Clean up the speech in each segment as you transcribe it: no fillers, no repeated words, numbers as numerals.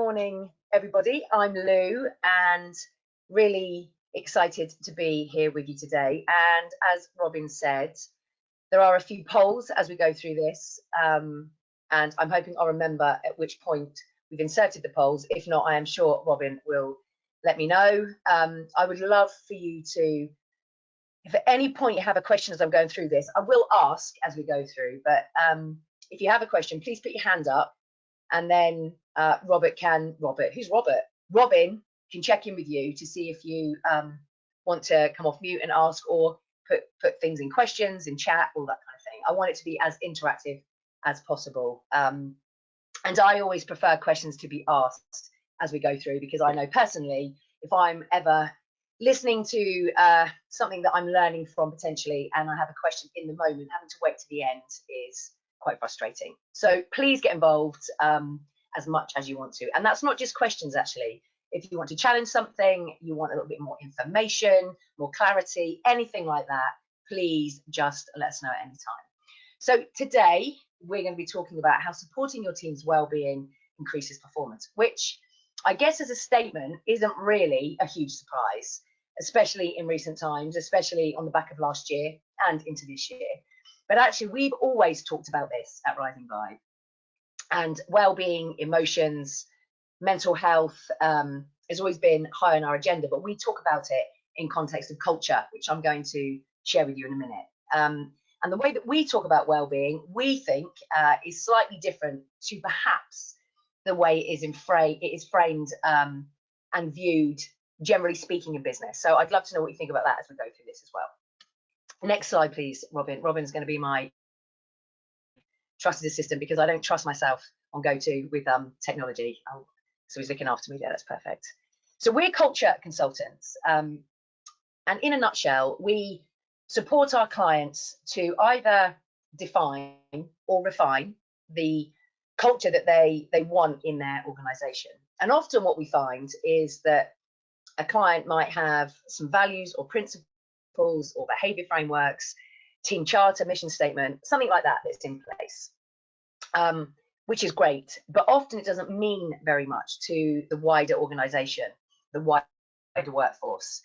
morning, everybody. I'm Lou and really excited to be here with you today. And as Robin said, there are a few polls as we go through this. And I'm hoping I'll remember at which point we've inserted the polls. If not, I am sure Robin will let me know. I would love for you to, if at any point you have a question as I'm going through this, I will ask as we go through. But if you have a question, please put your hand up. And then Robin can check in with you to see if you want to come off mute and ask, or put things in questions, in chat, all that kind of thing. I want it to be as interactive as possible. And I always prefer questions to be asked as we go through, because I know personally, if I'm ever listening to something that I'm learning from potentially, and I have a question in the moment, having to wait to the end is quite frustrating. So please get involved as much as you want to. And that's not just questions, actually. If you want to challenge something, you want a little bit more information, more clarity, anything like that, please just let us know at any time. So today, we're going to be talking about how supporting your team's well-being increases performance, which I guess as a statement isn't really a huge surprise, especially in recent times, especially on the back of last year and into this year. But actually, we've always talked about this at Rising Vibe. And well-being, emotions, mental health has always been high on our agenda, but we talk about it in context of culture, which I'm going to share with you in a minute. And the way that we talk about well-being, we think is slightly different to perhaps the way it is framed and viewed, generally speaking, in business. So I'd love to know what you think about that as we go through this as well. Next slide, please, Robin. Robin's going to be my trusted assistant because I don't trust myself on go-to with technology. So he's looking after me there. That's perfect. So we're culture consultants. And in a nutshell, we support our clients to either define or refine the culture that they want in their organization. And often what we find is that a client might have some values or principles or behavior frameworks, team charter, mission statement, something like that that's in place, which is great. But often it doesn't mean very much to the wider organization, the wider workforce.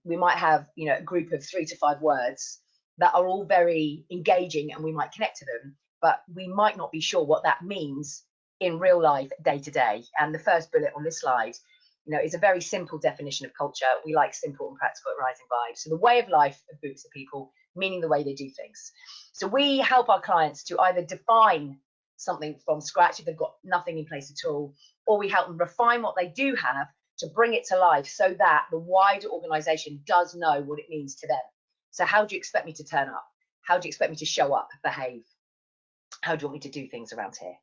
We might have, a group of 3 to 5 words that are all very engaging and we might connect to them, but we might not be sure what that means in real life, day to day. And the first bullet on this slide, is a very simple definition of culture. We like simple and practical at Rising Vibe. So the way of life of groups of people, meaning the way they do things. So we help our clients to either define something from scratch if they've got nothing in place at all, or we help them refine what they do have to bring it to life so that the wider organization does know what it means to them. So how do you expect me to turn up? How do you expect me to show up, behave? How do you want me to do things around here?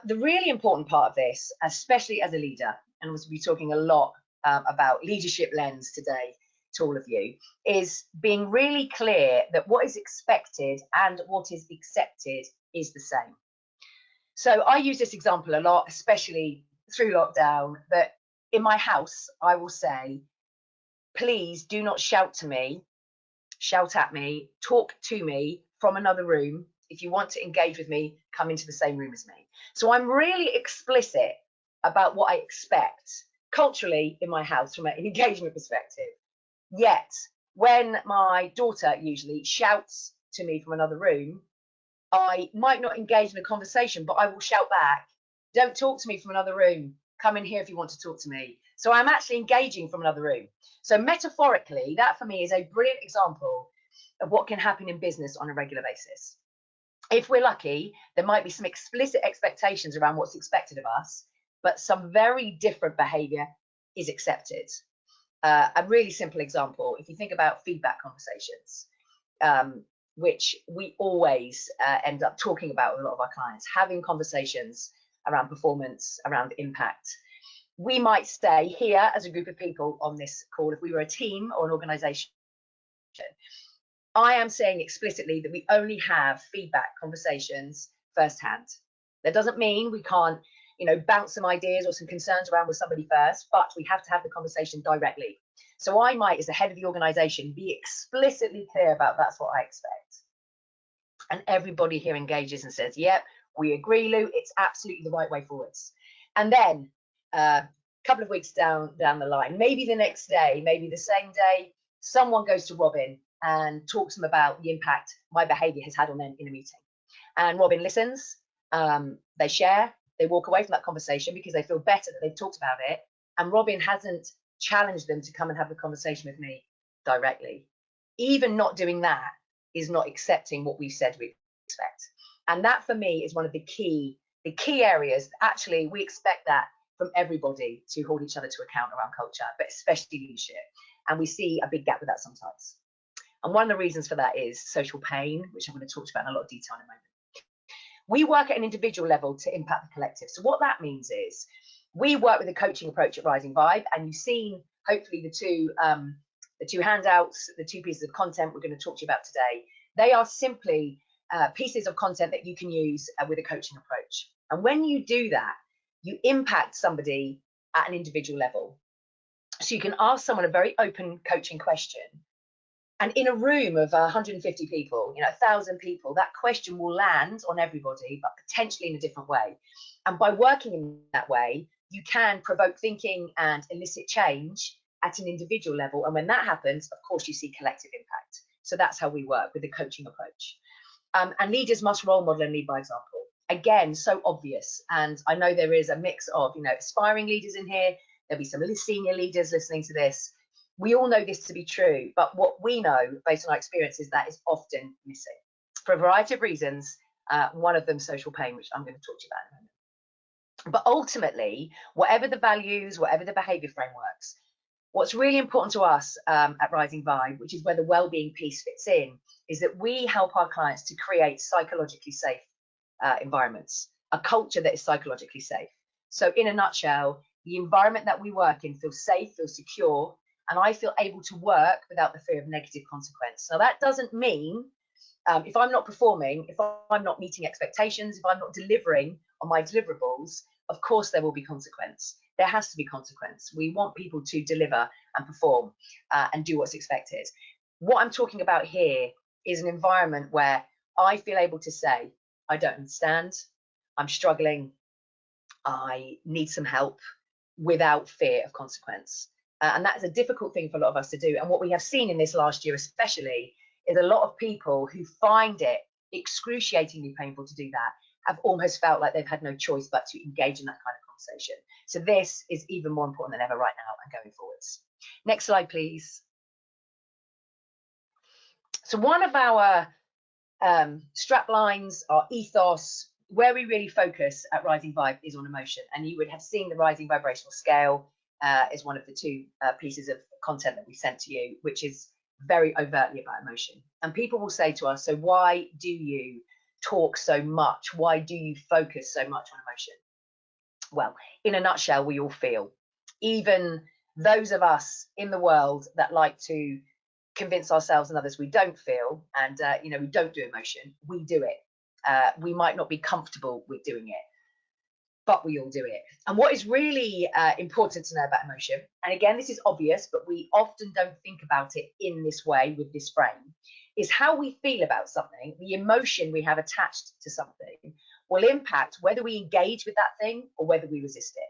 The really important part of this, especially as a leader, and we'll be talking a lot about leadership lens today to all of you, is being really clear that what is expected and what is accepted is the same. So I use this example a lot, especially through lockdown, that in my house, I will say, please do not shout at me, talk to me from another room. If you want to engage with me, come into the same room as me. So I'm really explicit about what I expect culturally in my house from an engagement perspective. Yet, when my daughter usually shouts to me from another room, I might not engage in a conversation, but I will shout back, don't talk to me from another room. Come in here if you want to talk to me. So I'm actually engaging from another room. So metaphorically, that for me is a brilliant example of what can happen in business on a regular basis. If we're lucky, there might be some explicit expectations around what's expected of us, but some very different behavior is accepted. A really simple example, if you think about feedback conversations, which we always end up talking about with a lot of our clients, having conversations around performance, around impact. We might stay here as a group of people on this call, if we were a team or an organization, I am saying explicitly that we only have feedback conversations firsthand. That doesn't mean we can't, bounce some ideas or some concerns around with somebody first, but we have to have the conversation directly. So I might, as the head of the organization, be explicitly clear about that's what I expect. And everybody here engages and says, yep, we agree, Lou, it's absolutely the right way forwards. And then a couple of weeks down the line, maybe the next day, maybe the same day, someone goes to Robin and talks to them about the impact my behavior has had on them in a meeting. And Robin listens, they share, they walk away from that conversation because they feel better that they've talked about it. And Robin hasn't challenged them to come and have the conversation with me directly. Even not doing that is not accepting what we've said we expect. And that for me is one of the key areas. Actually, we expect that from everybody, to hold each other to account around culture, but especially leadership. And we see a big gap with that sometimes. And one of the reasons for that is social pain, which I'm going to talk about in a lot of detail in a moment. We work at an individual level to impact the collective. So what that means is we work with a coaching approach at Rising Vibe, and you've seen hopefully the two handouts, the two pieces of content we're going to talk to you about today. They are simply pieces of content that you can use with a coaching approach. And when you do that, you impact somebody at an individual level. So you can ask someone a very open coaching question, and in a room of 150 people, 1,000 people, that question will land on everybody, but potentially in a different way. And by working in that way, you can provoke thinking and elicit change at an individual level. And when that happens, of course, you see collective impact. So that's how we work with the coaching approach. And leaders must role model and lead by example. Again, so obvious. And I know there is a mix of, aspiring leaders in here. There'll be some senior leaders listening to this. We all know this to be true, but what we know based on our experience is that is often missing for a variety of reasons. One of them, social pain, which I'm going to talk to you about in a moment. But ultimately, whatever the values, whatever the behavior frameworks, what's really important to us at Rising Vibe, which is where the wellbeing piece fits in, is that we help our clients to create psychologically safe environments, a culture that is psychologically safe. So in a nutshell, the environment that we work in feels safe, feels secure, and I feel able to work without the fear of negative consequence. Now, that doesn't mean if I'm not performing, if I'm not meeting expectations, if I'm not delivering on my deliverables, of course there will be consequence. There has to be consequence. We want people to deliver and perform and do what's expected. What I'm talking about here is an environment where I feel able to say, I don't understand, I'm struggling, I need some help, without fear of consequence. And that's a difficult thing for a lot of us to do. And what we have seen in this last year especially is a lot of people who find it excruciatingly painful to do that have almost felt like they've had no choice but to engage in that kind of conversation. So this is even more important than ever right now and going forwards. Next slide, please. So one of our strap lines, our ethos, where we really focus at Rising Vibe is on emotion. And you would have seen the Rising Vibrational Scale is one of the two pieces of content that we sent to you, which is very overtly about emotion. And people will say to us, so why do you talk so much? Why do you focus so much on emotion? Well, in a nutshell, we all feel. Even those of us in the world that like to convince ourselves and others we don't feel, and we don't do emotion, we do it. We might not be comfortable with doing it, but we all do it. And what is really important to know about emotion, and again, this is obvious, but we often don't think about it in this way with this frame, is how we feel about something, the emotion we have attached to something will impact whether we engage with that thing or whether we resist it.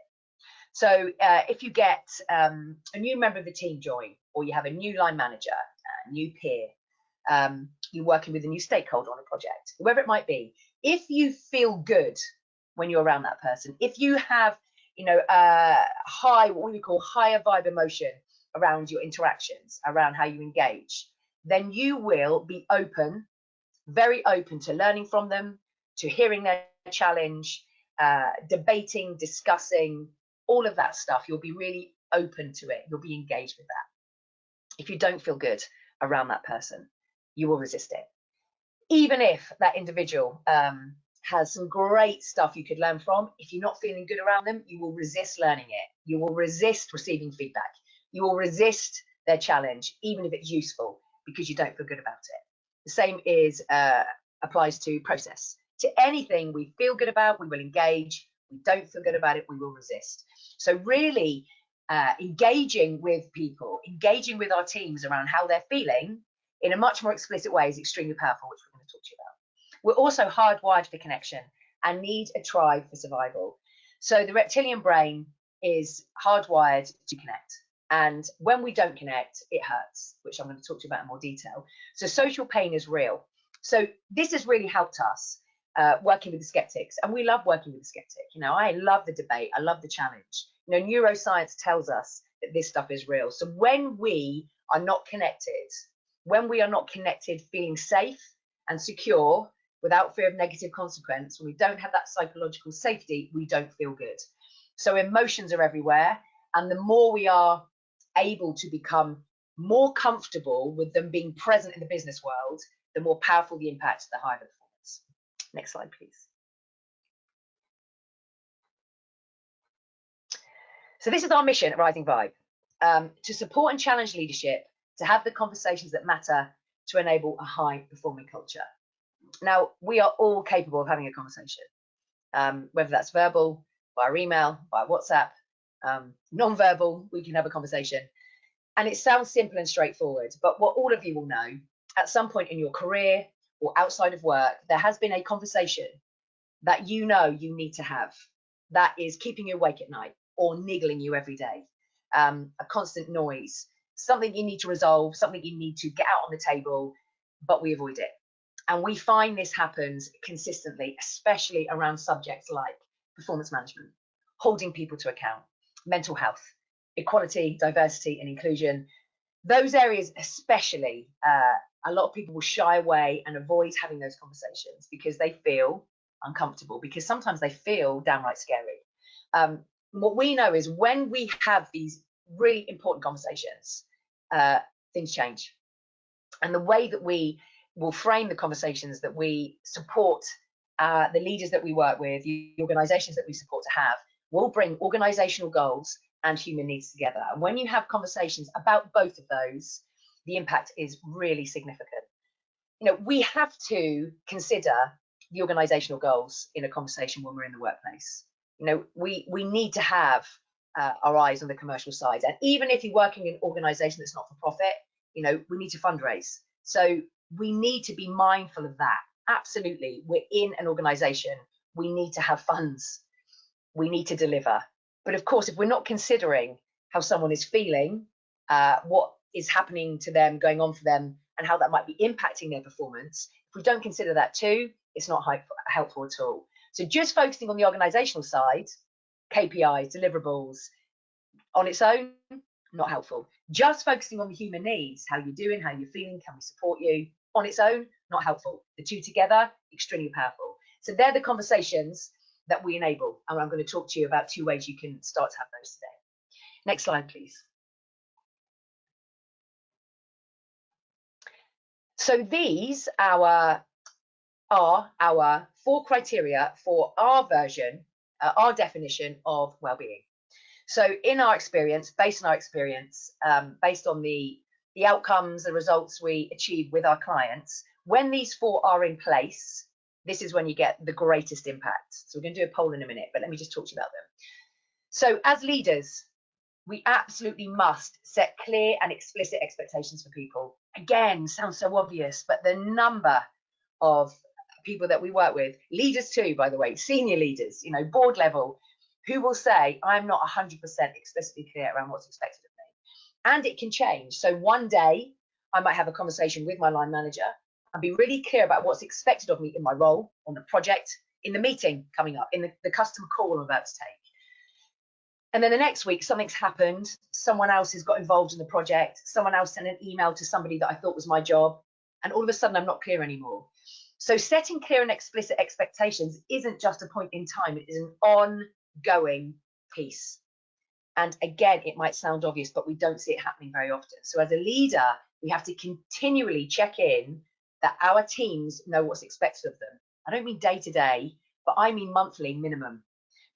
So if you get a new member of the team join, or you have a new line manager, a new peer, you're working with a new stakeholder on a project, whoever it might be, if you feel good when you're around that person, if you have, high, what we call higher vibe emotion around your interactions, around how you engage, then you will be open, very open to learning from them, to hearing their challenge, debating, discussing, all of that stuff. You'll be really open to it. You'll be engaged with that. If you don't feel good around that person, you will resist it. Even if that individual has some great stuff you could learn from, if you're not feeling good around them, you will resist learning it. You will resist receiving feedback. You will resist their challenge, even if it's useful, because you don't feel good about it. The same applies to process. To anything we feel good about, we will engage. We don't feel good about it, we will resist. So really engaging with people, engaging with our teams around how they're feeling in a much more explicit way is extremely powerful, which we're going to talk to you about. We're also hardwired for connection and need a tribe for survival. So the reptilian brain is hardwired to connect. And when we don't connect, it hurts, which I'm going to talk to you about in more detail. So social pain is real. So this has really helped us working with the skeptics. And we love working with the skeptic. You know, I love the debate. I love the challenge. You know, neuroscience tells us that this stuff is real. So when we are not connected, feeling safe and secure without fear of negative consequence, when we don't have that psychological safety, we don't feel good. So emotions are everywhere. And the more we are able to become more comfortable with them being present in the business world, the more powerful the impact, the higher the performance. Next slide, please. So this is our mission at Rising Vibe, to support and challenge leadership, to have the conversations that matter, to enable a high performing culture. Now, we are all capable of having a conversation, whether that's verbal, via email, via WhatsApp, non-verbal, we can have a conversation. And it sounds simple and straightforward, but what all of you will know, at some point in your career or outside of work, there has been a conversation that you know you need to have, that is keeping you awake at night or niggling you every day, a constant noise, something you need to resolve, something you need to get out on the table, but we avoid it. And we find this happens consistently, especially around subjects like performance management, holding people to account, mental health, equality, diversity, and inclusion. Those areas especially, a lot of people will shy away and avoid having those conversations because they feel uncomfortable, because sometimes they feel downright scary. What we know is when we have these really important conversations, things change. And the way that we will frame the conversations that we support the leaders that we work with, the organizations that we support to have, will bring organizational goals and human needs together. And when you have conversations about both of those, the impact is really significant. You know, we have to consider the organizational goals in a conversation when we're in the workplace. You know, we need to have our eyes on the commercial side. And even if you're working in an organization that's not for profit, you know, we need to fundraise. So we need to be mindful of that. Absolutely. We're in an organization. We need to have funds. We need to deliver. But of course, if we're not considering how someone is feeling, what is happening to them, going on for them, and how that might be impacting their performance, if we don't consider that too, it's not helpful at all. So just focusing on the organizational side, KPIs, deliverables, on its own, not helpful. Just focusing on the human needs, how you're doing, how you're feeling, can we support you, on its own, not helpful. The two together, extremely powerful. So they're the conversations that we enable. And I'm going to talk to you about 2 ways you can start to have those today. Next slide, please. So these are our 4 criteria for our version, our definition of well-being. So in our experience, based on our experience, based on the outcomes, the results we achieve with our clients, when these 4 are in place, this is when you get the greatest impact. So we're going to do a poll in a minute, but let me just talk to you about them. So as leaders, we absolutely must set clear and explicit expectations for people. Again, sounds so obvious, but the number of people that we work with, leaders too, by the way, senior leaders, you know, board level, who will say, I'm not 100% explicitly clear around what's expected of me. And it can change. So one day I might have a conversation with my line manager and be really clear about what's expected of me in my role, on the project, in the meeting coming up, in the customer call I'm about to take. And then the next week, something's happened. Someone else has got involved in the project. Someone else sent an email to somebody that I thought was my job. And all of a sudden, I'm not clear anymore. So setting clear and explicit expectations isn't just a point in time. It is an ongoing piece. And again, it might sound obvious, but we don't see it happening very often. So as a leader, we have to continually check in that our teams know what's expected of them. I don't mean day to day, but I mean monthly minimum.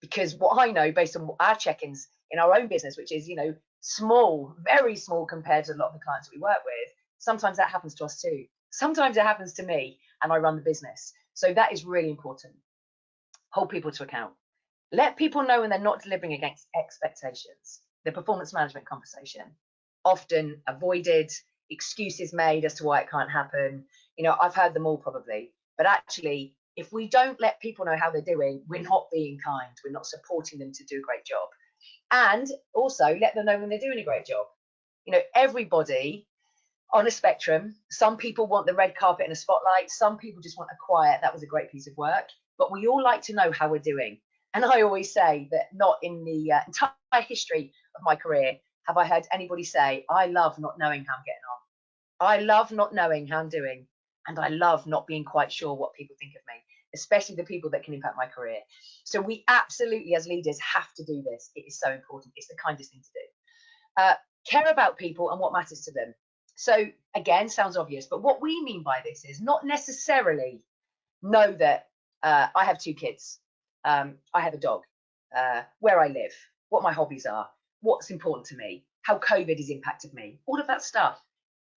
Because what I know based on our check-ins in our own business, which is, you know, small, very small compared to a lot of the clients that we work with, sometimes that happens to us too. Sometimes it happens to me and I run the business. So that is really important. Hold people to account. Let people know when they're not delivering against expectations. The performance management conversation, often avoided, excuses made as to why it can't happen. You know, I've heard them all probably, but actually If we don't let people know how they're doing, we're not being kind. We're not supporting them to do a great job. And also let them know when they're doing a great job. You know, everybody on a spectrum, some people want the red carpet and a spotlight. Some people just want a quiet, that was a great piece of work. But we all like to know how we're doing. And I always say that not in the entire history of my career have I heard anybody say, I love not knowing how I'm getting on. I love not knowing how I'm doing. And I love not being quite sure what people think of me, especially the people that can impact my career. So we absolutely, as leaders, have to do this. It is so important. It's the kindest thing to do. Care about people and what matters to them. So again, sounds obvious, but what we mean by this is not necessarily know that I have 2 kids, I have a dog, where I live, what my hobbies are, what's important to me, how COVID has impacted me, all of that stuff,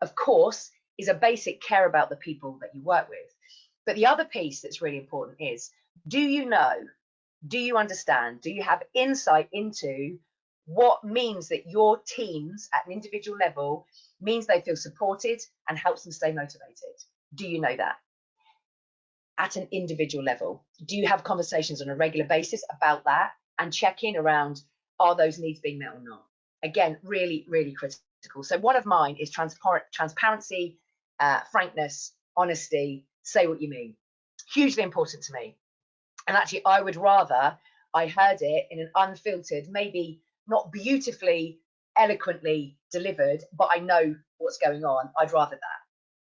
of course, is a basic care about the people that you work with. But the other piece that's really important is, do you know, do you understand, do you have insight into what means that your teams at an individual level means they feel supported and helps them stay motivated? Do you know that? At an individual level, do you have conversations on a regular basis about that and check in around, are those needs being met or not? Again, really, really critical. So one of mine is transparency, frankness, honesty, say what you mean. Hugely important to me. And actually, I would rather I heard it in an unfiltered, maybe not beautifully, eloquently delivered, but I know what's going on. I'd rather that.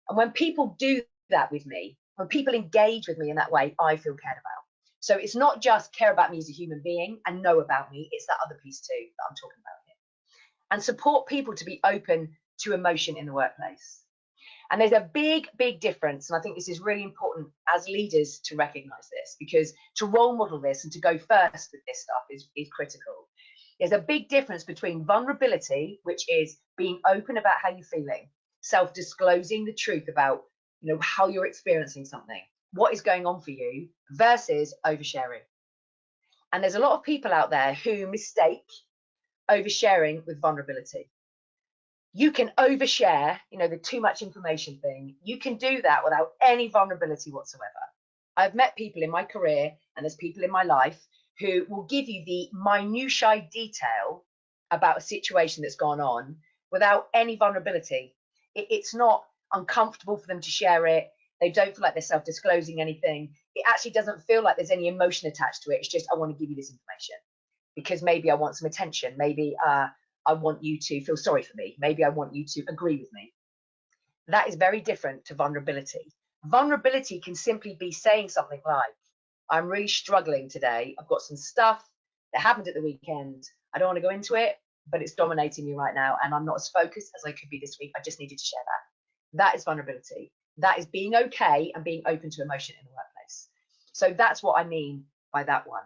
And when people do that with me, when people engage with me in that way, I feel cared about. So it's not just care about me as a human being and know about me, it's that other piece too that I'm talking about here. And support people to be open to emotion in the workplace. And there's a big, big difference. And I think this is really important as leaders to recognize this, because to role model this and to go first with this stuff is critical. There's a big difference between vulnerability, which is being open about how you're feeling, self-disclosing the truth about, you know, how you're experiencing something, what is going on for you, versus oversharing. And there's a lot of people out there who mistake oversharing with vulnerability. You can overshare, you know, the too much information thing. You can do that without any vulnerability whatsoever. I've met people in my career, and there's people in my life who will give you the minutiae detail about a situation that's gone on without any vulnerability. It's not uncomfortable for them to share it. They don't feel like they're self-disclosing anything. It actually doesn't feel like there's any emotion attached to it. It's just, I want to give you this information because maybe I want some attention. Maybe I want you to feel sorry for me. Maybe I want you to agree with me. That is very different to vulnerability. Vulnerability can simply be saying something like, I'm really struggling today. I've got some stuff that happened at the weekend. I don't want to go into it, but it's dominating me right now. And I'm not as focused as I could be this week. I just needed to share that. That is vulnerability. That is being okay and being open to emotion in the workplace. So that's what I mean by that one.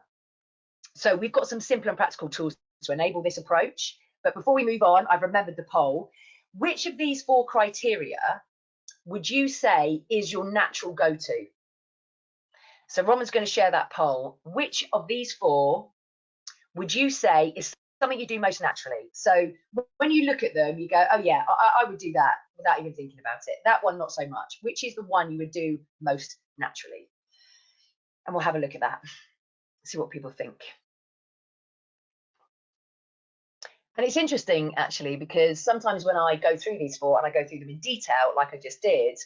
So we've got some simple and practical tools to enable this approach. But before we move on, I've remembered the poll. Which of these 4 criteria would you say is your natural go-to? So Roman's going to share that poll. Which of these 4 would you say is something you do most naturally? So when you look at them, you go, oh yeah, I would do that without even thinking about it. That one, not so much. Which is the one you would do most naturally? And we'll have a look at that, see what people think. And it's interesting, actually, because sometimes when I go through these 4 and I go through them in detail, like I just did,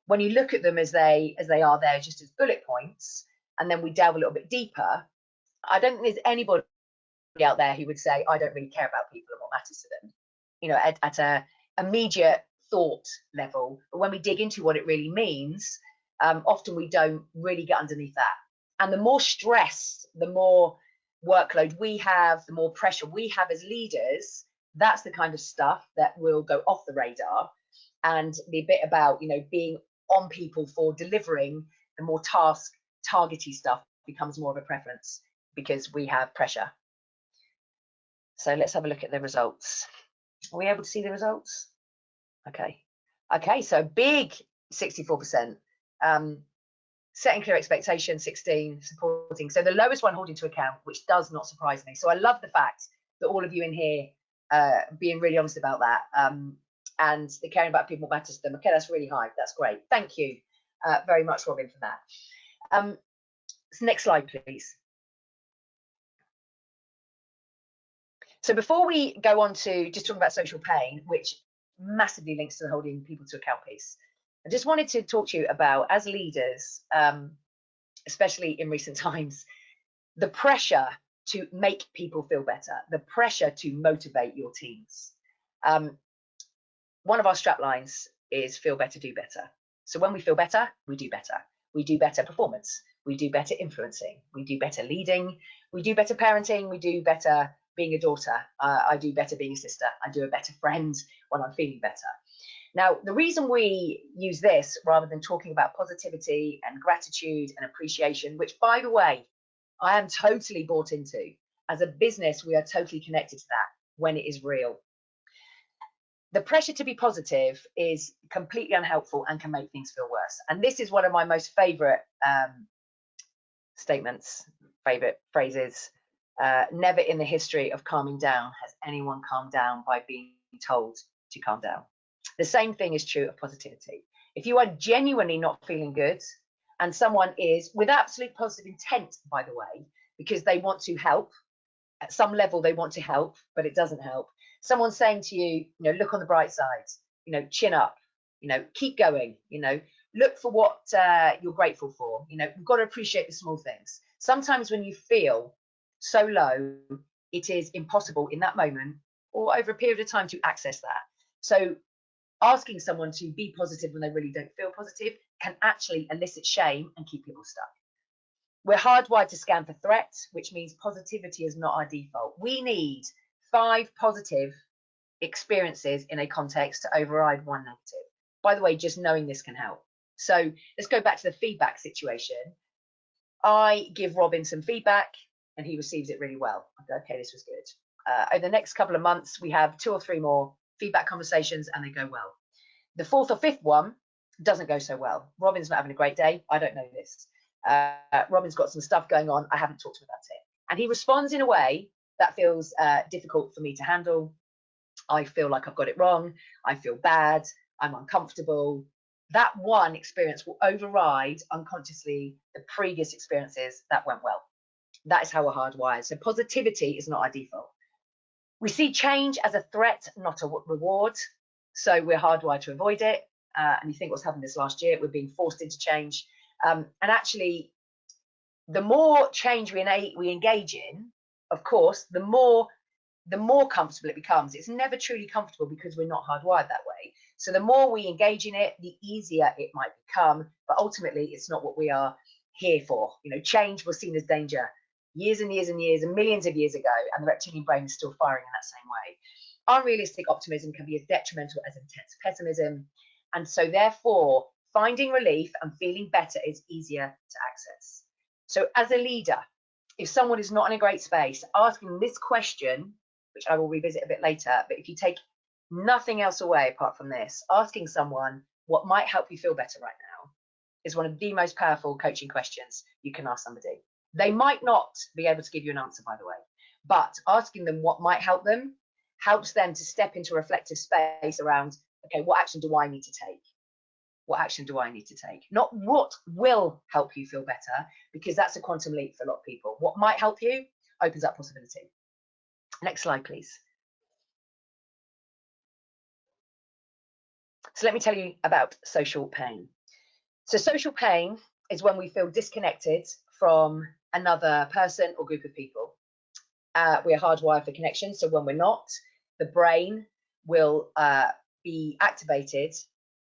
when you look at them as they are there just as bullet points, and then we delve a little bit deeper, I don't think there's anybody out there who would say, I don't really care about people and what matters to them, you know, at a immediate thought level. But when we dig into what it really means, often we don't really get underneath that. And the more stress, the more workload we have, the more pressure we have as leaders, that's the kind of stuff that will go off the radar. And the bit about, you know, being on people for delivering the more targety stuff becomes more of a preference because we have pressure. So let's have a look at the results. Are we able to see the results? Okay, so big 64%. Setting clear expectations, 16, supporting. So the lowest one, holding to account, which does not surprise me. So I love the fact that all of you in here being really honest about that, and the caring about people matters to them. Okay, that's really high. That's great. Thank you very much, Robin, for that. Next slide, please. So before we go on to just talking about social pain, which massively links to the holding people to account piece, I just wanted to talk to you about, as leaders, especially in recent times, the pressure to make people feel better, the pressure to motivate your teams. One of our strap lines is feel better, do better. So when we feel better, we do better. We do better performance. We do better influencing. We do better leading. We do better parenting. We do better being a daughter. I do better being a sister. I do a better friend when I'm feeling better. Now, the reason we use this rather than talking about positivity and gratitude and appreciation, which, by the way, I am totally bought into. As a business, we are totally connected to that when it is real. The pressure to be positive is completely unhelpful and can make things feel worse. And this is one of my most favorite statements, favorite phrases. Never in the history of calming down has anyone calmed down by being told to calm down. The same thing is true of positivity. If you are genuinely not feeling good, and someone is with absolute positive intent, by the way, because they want to help, at some level they want to help, but it doesn't help. Someone saying to you, look on the bright side, chin up, keep going, look for what you're grateful for. You've got to appreciate the small things. Sometimes when you feel so low, it is impossible in that moment or over a period of time to access that. So asking someone to be positive when they really don't feel positive can actually elicit shame and keep people stuck. We're hardwired to scan for threats, which means positivity is not our default. We need 5 positive experiences in a context to override 1 negative. By the way, just knowing this can help. So let's go back to the feedback situation. I give Robin some feedback and he receives it really well. I go, okay, this was good. Over the next couple of months, we have 2 or 3 more feedback conversations and they go well. The 4th or 5th one doesn't go so well. Robin's not having a great day. I don't know this. Robin's got some stuff going on. I haven't talked to him about it. And he responds in a way that feels difficult for me to handle. I feel like I've got it wrong. I feel bad. I'm uncomfortable. That one experience will override unconsciously the previous experiences that went well. That is how we're hardwired. So positivity is not our default. We see change as a threat, not a reward. So we're hardwired to avoid it. And you think what's happened this last year, we're being forced into change. And actually, the more change we engage in, of course, the more comfortable it becomes. It's never truly comfortable because we're not hardwired that way. So the more we engage in it, the easier it might become. But ultimately, it's not what we are here for. Change was seen as danger years and years and years and millions of years ago, and the reptilian brain is still firing in that same way. Unrealistic optimism can be as detrimental as intense pessimism. And so therefore, finding relief and feeling better is easier to access. So as a leader, if someone is not in a great space, asking this question, which I will revisit a bit later, but if you take nothing else away apart from this, asking someone what might help you feel better right now is one of the most powerful coaching questions you can ask somebody. They might not be able to give you an answer, by the way, but asking them what might help them helps them to step into a reflective space around, okay, what action do I need to take? What action do I need to take? Not what will help you feel better, because that's a quantum leap for a lot of people. What might help you opens up possibility. Next slide, please. So let me tell you about social pain. So social pain is when we feel disconnected from another person or group of people. We're hardwired for connection. So when we're not, the brain will be activated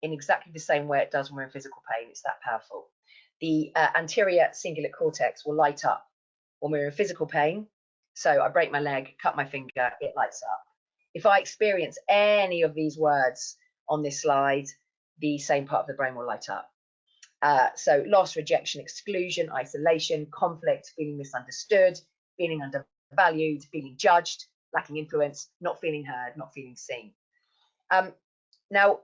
in exactly the same way it does when we're in physical pain. It's that powerful. The anterior cingulate cortex will light up when we're in physical pain. So I break my leg, cut my finger, it lights up. If I experience any of these words on this slide, the same part of the brain will light up. So loss, rejection, exclusion, isolation, conflict, feeling misunderstood, feeling undervalued, feeling judged, lacking influence, not feeling heard, not feeling seen. Now,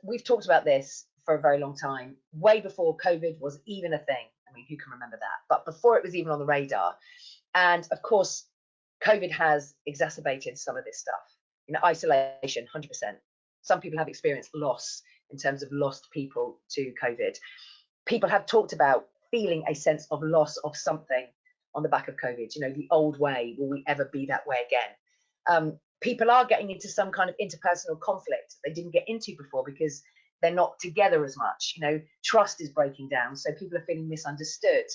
we've talked about this for a very long time, way before COVID was even a thing. I mean, who can remember that? But before it was even on the radar. And of course, COVID has exacerbated some of this stuff. Isolation, 100%. Some people have experienced loss in terms of lost people to COVID. People have talked about feeling a sense of loss of something on the back of COVID. You know, the old way, will we ever be that way again? People are getting into some kind of interpersonal conflict they didn't get into before because they're not together as much. You know, trust is breaking down, so people are feeling misunderstood.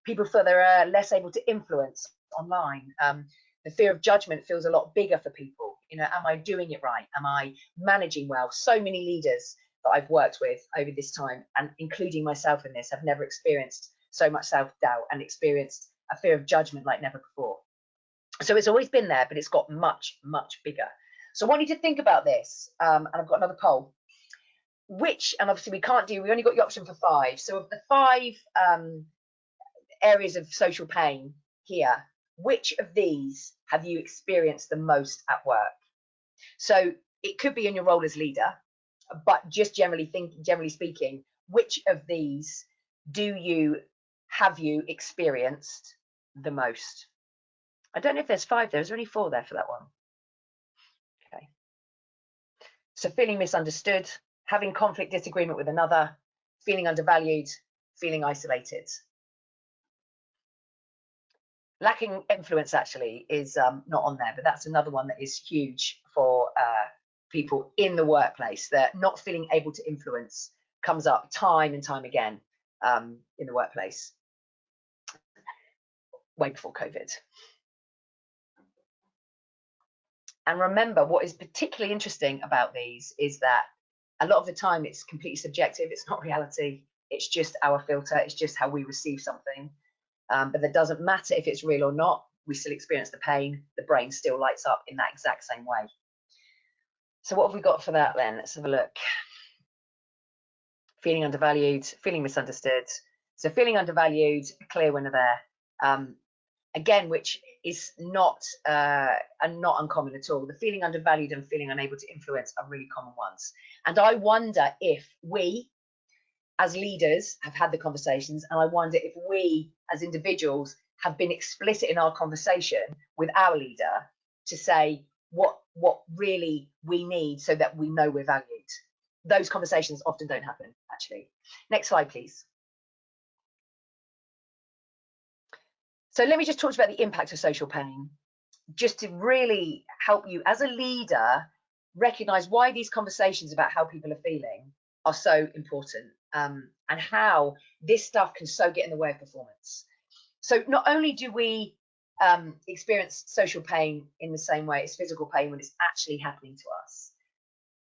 People feel they're less able to influence online. The fear of judgment feels a lot bigger for people. You know, am I doing it right? Am I managing well? So many leaders that I've worked with over this time, and including myself in this, have never experienced so much self-doubt and experienced a fear of judgment like never before. So it's always been there, but it's got much, much bigger. So I want you to think about this, and I've got another poll. Which, and obviously we only got the option for 5. So of the 5 areas of social pain here, which of these have you experienced the most at work? So it could be in your role as leader, but just generally speaking, which of these have you experienced the most? I don't know if there's 5 there. Is there only 4 there for that one? Okay. So feeling misunderstood, having conflict, disagreement with another, feeling undervalued, feeling isolated. Lacking influence actually is not on there, but that's another one that is huge for people in the workplace. That not feeling able to influence comes up time and time again in the workplace, way before COVID. And remember, what is particularly interesting about these is that a lot of the time it's completely subjective. It's not reality. It's just our filter. It's just how we receive something. But that doesn't matter if it's real or not. We still experience the pain. The brain still lights up in that exact same way. So what have we got for that then? Let's have a look. Feeling undervalued, feeling misunderstood. So feeling undervalued, a clear winner there. Again, which is not uncommon at all. The feeling undervalued and feeling unable to influence are really common ones. And I wonder if we, as leaders, have had the conversations, and I wonder if we, as individuals, have been explicit in our conversation with our leader to say what really we need so that we know we're valued. Those conversations often don't happen, actually. Next slide, please. So let me just talk about the impact of social pain, just to really help you as a leader recognize why these conversations about how people are feeling are so important, and how this stuff can so get in the way of performance. So not only do we experience social pain in the same way as physical pain when it's actually happening to us,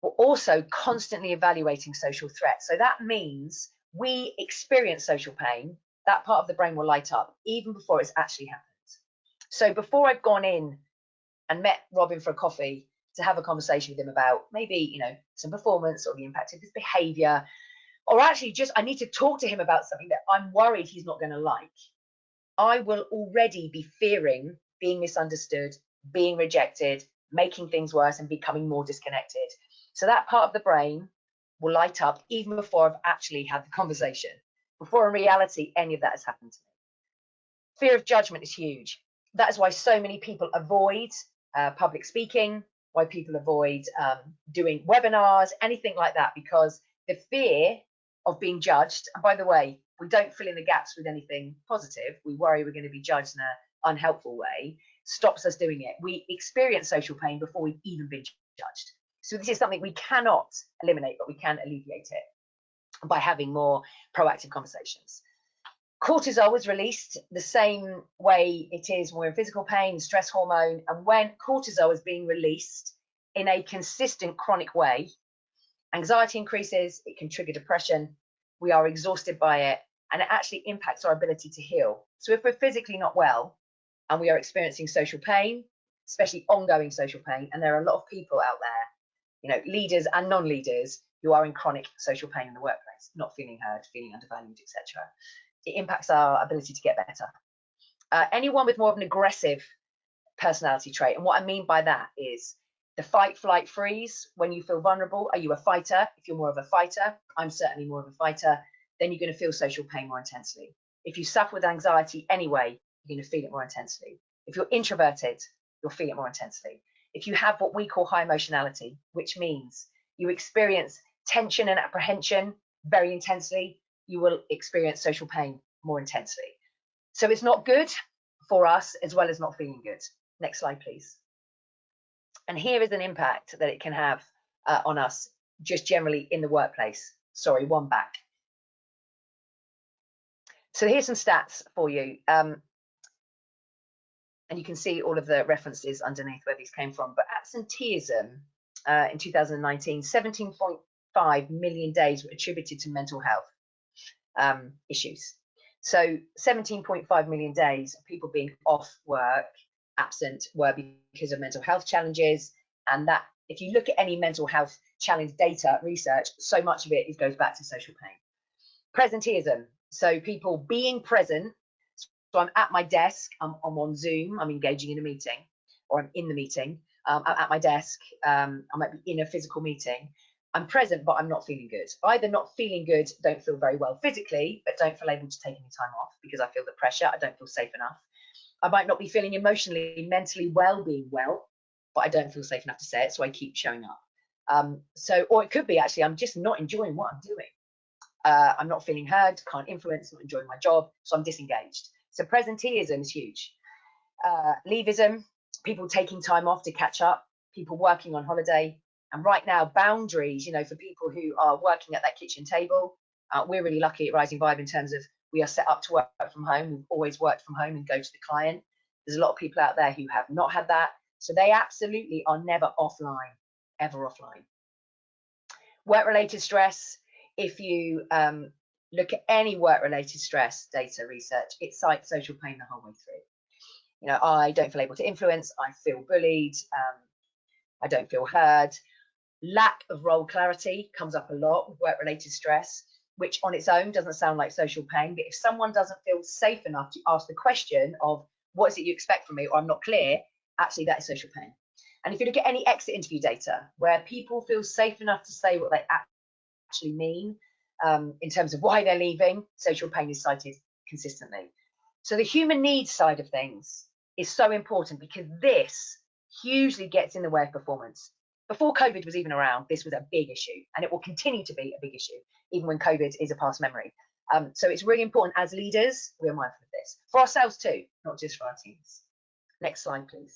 we're also constantly evaluating social threats. So that means we experience social pain, that part of the brain will light up even before it's actually happened. So before I've gone in and met Robin for a coffee to have a conversation with him about maybe, you know, some performance or the impact of his behavior, or actually just I need to talk to him about something that I'm worried he's not going to like, I will already be fearing being misunderstood, being rejected, making things worse, and becoming more disconnected. So that part of the brain will light up even before I've actually had the conversation, before in reality any of that has happened to me. Fear of judgment is huge. That is why so many people avoid public speaking, why people avoid doing webinars, anything like that, because the fear of being judged, and by the way, we don't fill in the gaps with anything positive, we worry we're going to be judged in an unhelpful way, stops us doing it. We experience social pain before we've even been judged. So this is something we cannot eliminate, but we can alleviate it by having more proactive conversations. Cortisol is released the same way it is when we're in physical pain, stress hormone, and when cortisol is being released in a consistent chronic way, anxiety increases, it can trigger depression, we are exhausted by it, and it actually impacts our ability to heal. So if we're physically not well and we are experiencing social pain, especially ongoing social pain, and there are a lot of people out there, you know, leaders and non-leaders who are in chronic social pain in the workplace, not feeling heard, feeling undervalued, etc. It impacts our ability to get better. Anyone with more of an aggressive personality trait, and what I mean by that is the fight, flight, freeze. When you feel vulnerable, are you a fighter? If you're more of a fighter, I'm certainly more of a fighter, then you're going to feel social pain more intensely. If you suffer with anxiety anyway, you're going to feel it more intensely. If you're introverted, you'll feel it more intensely. If you have what we call high emotionality, which means you experience tension and apprehension very intensely, you will experience social pain more intensely. So it's not good for us as well as not feeling good. Next slide, please. And here is an impact that it can have on us just generally in the workplace. Sorry, one back. So here's some stats for you. And you can see all of the references underneath where these came from. But absenteeism in 2019, 17.5 million days were attributed to mental health issues. So 17.5 million days of people being off work, absent, were because of mental health challenges. And that, if you look at any mental health challenge data research, so much of it goes back to social pain. Presenteeism, so people being present. So I'm at my desk, I'm on Zoom, I'm engaging in a meeting, or I'm in the meeting, I'm at my desk, I might be in a physical meeting. I'm present, but I'm not feeling good. Either not feeling good, don't feel very well physically, but don't feel able to take any time off because I feel the pressure, I don't feel safe enough. I might not be feeling emotionally, mentally well, being well, but I don't feel safe enough to say it, so I keep showing up. Or it could be actually, I'm just not enjoying what I'm doing. I'm not feeling heard, can't influence, not enjoying my job, so I'm disengaged. So presenteeism is huge. Leavism, people taking time off to catch up, people working on holiday. And right now, boundaries, for people who are working at that kitchen table. We're really lucky at Rising Vibe in terms of we are set up to work from home. We've always worked from home and go to the client. There's a lot of people out there who have not had that. So they absolutely are never offline, ever offline. Work-related stress, if you look at any work-related stress data research, it cites social pain the whole way through. I don't feel able to influence, I feel bullied, I don't feel heard. Lack of role clarity comes up a lot with work-related stress, which on its own doesn't sound like social pain, but if someone doesn't feel safe enough to ask the question of what is it you expect from me, or I'm not clear, actually that is social pain. And if you look at any exit interview data where people feel safe enough to say what they actually mean in terms of why they're leaving, social pain is cited consistently. So the human needs side of things is so important because this hugely gets in the way of performance. Before COVID was even around, this was a big issue, and it will continue to be a big issue, even when COVID is a past memory. So it's really important as leaders, we're mindful of this, for ourselves too, not just for our teams. Next slide, please.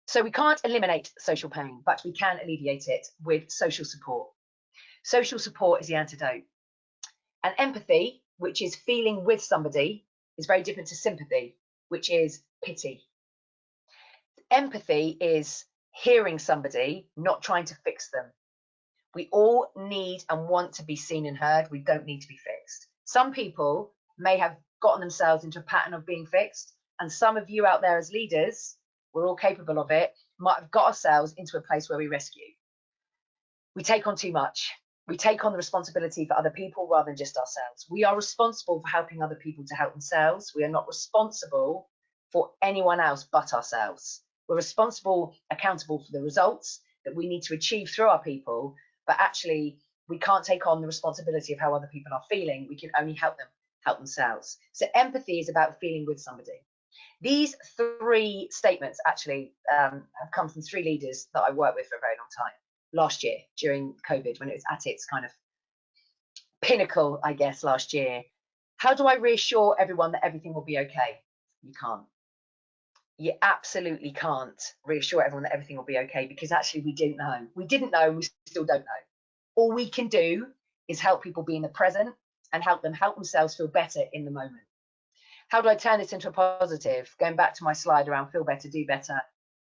So we can't eliminate social pain, but we can alleviate it with social support. Social support is the antidote. And empathy, which is feeling with somebody, is very different to sympathy, which is pity. Empathy is hearing somebody, not trying to fix them. We all need and want to be seen and heard. We don't need to be fixed. Some people may have gotten themselves into a pattern of being fixed, and some of you out there as leaders, we're all capable of it, might have got ourselves into a place where we rescue. We take on too much. We take on the responsibility for other people rather than just ourselves. We are responsible for helping other people to help themselves. We are not responsible for anyone else but ourselves. We're responsible, accountable for the results that we need to achieve through our people, but actually we can't take on the responsibility of how other people are feeling. We can only help them help themselves. So empathy is about feeling with somebody. These three statements actually have come from three leaders that I worked with for a very long time. Last year during COVID, when it was at its kind of pinnacle, I guess, last year. How do I reassure everyone that everything will be okay? You can't. You absolutely can't reassure everyone that everything will be okay because actually we didn't know. We didn't know and we still don't know. All we can do is help people be in the present and help them help themselves feel better in the moment. How do I turn this into a positive? Going back to my slide around feel better, do better,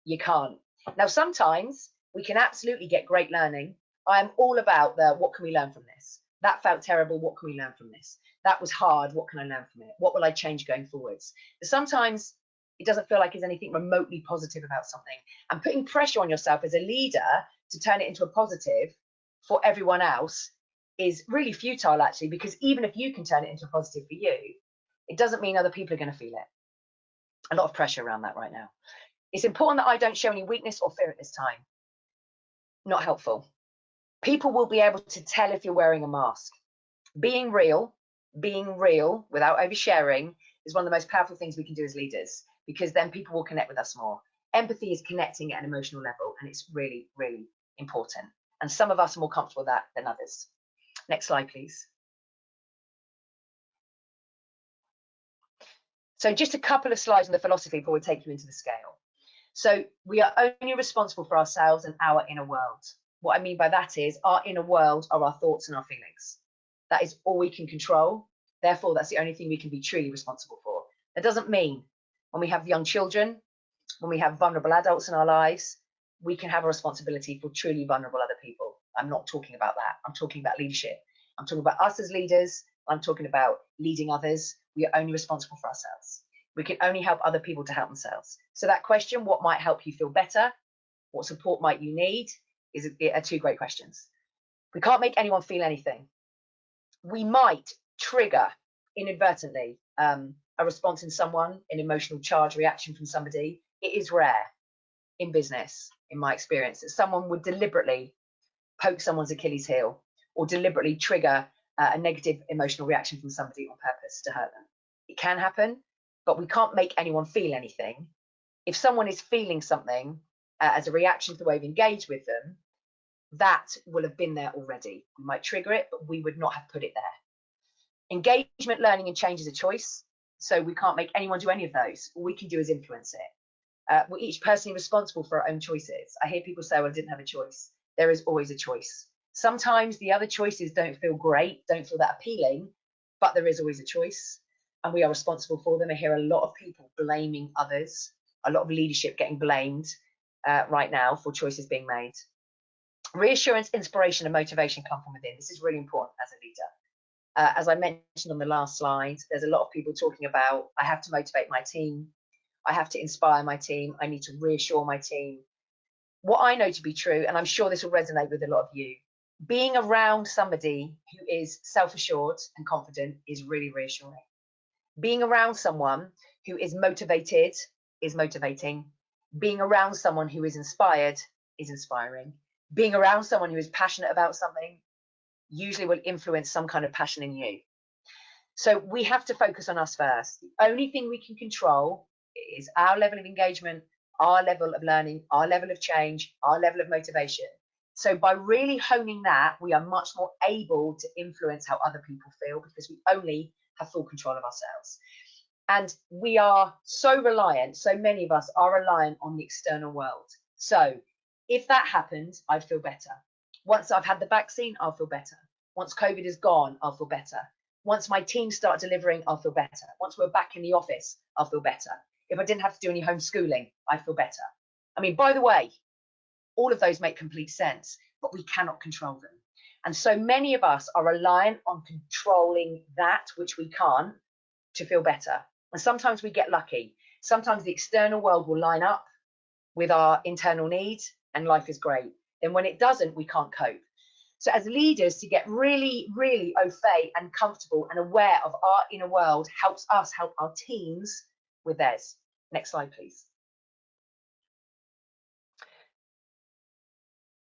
you can't. Now, sometimes we can absolutely get great learning. I am all about the what can we learn from this? That felt terrible. What can we learn from this? That was hard. What can I learn from it? What will I change going forwards? But sometimes it doesn't feel like there's anything remotely positive about something. And putting pressure on yourself as a leader to turn it into a positive for everyone else is really futile, actually, because even if you can turn it into a positive for you, it doesn't mean other people are going to feel it. A lot of pressure around that right now. It's important that I don't show any weakness or fear at this time. Not helpful. People will be able to tell if you're wearing a mask. Being real without oversharing is one of the most powerful things we can do as leaders, because then people will connect with us more. Empathy is connecting at an emotional level, and it's really, really important. And some of us are more comfortable with that than others. Next slide, please. So just a couple of slides on the philosophy before we take you into the scale. So we are only responsible for ourselves and our inner world. What I mean by that is our inner world are our thoughts and our feelings. That is all we can control. Therefore, that's the only thing we can be truly responsible for. That doesn't mean when we have young children, when we have vulnerable adults in our lives, we can have a responsibility for truly vulnerable other people. I'm not talking about that. I'm talking about leadership. I'm talking about us as leaders. I'm talking about leading others. We are only responsible for ourselves. We can only help other people to help themselves. So that question, what might help you feel better? What support might you need? Are two great questions. We can't make anyone feel anything. We might trigger inadvertently a response in someone, an emotional charge reaction from somebody. It is rare in business, in my experience, that someone would deliberately poke someone's Achilles heel or deliberately trigger a negative emotional reaction from somebody on purpose to hurt them. It can happen, but we can't make anyone feel anything. If someone is feeling something as a reaction to the way we've engaged with them, that will have been there already. We might trigger it, but we would not have put it there. Engagement, learning, and change is a choice. So we can't make anyone do any of those. All we can do is influence it. We're each personally responsible for our own choices. I hear people say, well, I didn't have a choice. There is always a choice. Sometimes the other choices don't feel great, don't feel that appealing, but there is always a choice, and we are responsible for them. I hear a lot of people blaming others, a lot of leadership getting blamed right now for choices being made. Reassurance, inspiration, and motivation come from within. This is really important as a leader. As I mentioned on the last slide, there's a lot of people talking about, I have to motivate my team. I have to inspire my team. I need to reassure my team. What I know to be true, and I'm sure this will resonate with a lot of you, being around somebody who is self-assured and confident is really reassuring. Being around someone who is motivated is motivating. Being around someone who is inspired is inspiring. Being around someone who is passionate about something usually will influence some kind of passion in you. So we have to focus on us first. The only thing we can control is our level of engagement, our level of learning, our level of change, our level of motivation. So by really honing that, we are much more able to influence how other people feel, because we only have full control of ourselves. And we are so reliant, so many of us are reliant on the external world. So if that happens, I'd feel better. Once I've had the vaccine, I'll feel better. Once COVID is gone, I'll feel better. Once my team start delivering, I'll feel better. Once we're back in the office, I'll feel better. If I didn't have to do any homeschooling, I'd feel better. I mean, by the way, all of those make complete sense, but we cannot control them. And so many of us are reliant on controlling that which we can't to feel better. And sometimes we get lucky. Sometimes the external world will line up with our internal needs and life is great. Then when it doesn't, we can't cope. So as leaders, to get really, really au fait and comfortable and aware of our inner world helps us help our teams with theirs. Next slide, please.